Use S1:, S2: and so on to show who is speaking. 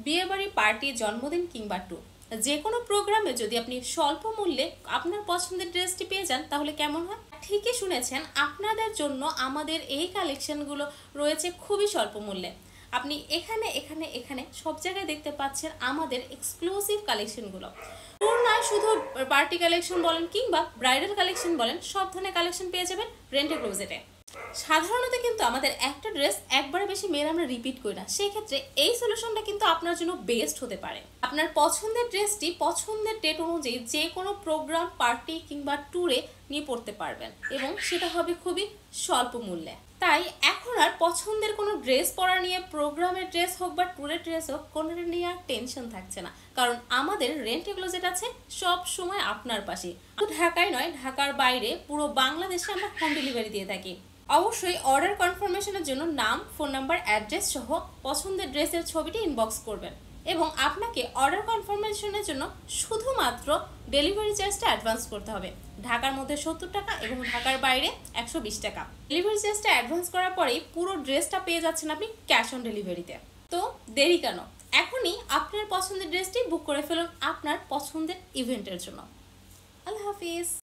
S1: বিয়েবাড়ি, পার্টি, জন্মদিন কিংবা ট্যুর, যে কোনো প্রোগ্রামে যদি আপনি স্বল্প মূল্যে আপনার পছন্দের ড্রেসটি পেয়ে যান তাহলে কেমন হয়? ঠিকই শুনেছেন, আপনাদের জন্য আমাদের এই কালেকশনগুলো রয়েছে খুবই স্বল্প মূল্যে। আপনি এখানে এখানে এখানে সব জায়গায় দেখতে পাচ্ছেন আমাদের এক্সক্লুসিভ কালেকশনগুলো। ট্যুর নয়, শুধু পার্টি কালেকশন বলেন কিংবা ব্রাইডাল কালেকশন বলেন, সব ধরনের কালেকশন পেয়ে যাবেন রেন্ট এ ক্লোজেটে। সাধারণত কিন্তু আমাদের একটা ড্রেস একবারে বেশি মেয়েরা আমরা রিপিট করি না, সেই ক্ষেত্রে এই সলিউশনটা কিন্তু আপনার জন্য বেস্ট হতে পারে। আপনার পছন্দের ড্রেসটি পছন্দের ডেট অনুযায়ী যে কোনো প্রোগ্রাম, পার্টি কিংবা ট্যুরে নিয়ে পড়তে পারবেন এবং সেটা হবে খুবই স্বল্প মূল্যে। তাই এখন আর পছন্দের কোনো ড্রেস পরা নিয়ে, প্রোগ্রামের ড্রেস হোক বা ট্যুরের ড্রেস হোক, কোনোটা নিয়ে আর টেনশন থাকছে না, কারণ আমাদের রেন্ট এ ক্লোজেট আছে সব সময় আপনার পাশে। ঢাকায় নয়, ঢাকার বাইরে পুরো বাংলাদেশে আমরা হোম ডেলিভারি দিয়ে থাকি। অবশ্যই অর্ডার কনফার্মেশনের জন্য নাম, ফোন নাম্বার, অ্যাড্রেস সহ পছন্দের ড্রেসের ছবিটি ইনবক্স করবেন এবং আপনাকে অর্ডার কনফার্মেশনের জন্য শুধুমাত্র ডেলিভারি চার্জটা অ্যাডভান্স করতে হবে। ঢাকার মধ্যে 70 টাকা এবং ঢাকার বাইরে 120 টাকা। ডেলিভারি চার্জটা অ্যাডভান্স করার পরেই পুরো ড্রেসটা পেয়ে যাচ্ছেন আপনি ক্যাশ অন ডেলিভারিতে। তো দেরি কেন, এখনই আপনার পছন্দের ড্রেসটি বুক করে ফেলুন আপনার পছন্দের ইভেন্টের জন্য। আল্লাহ হাফিজ।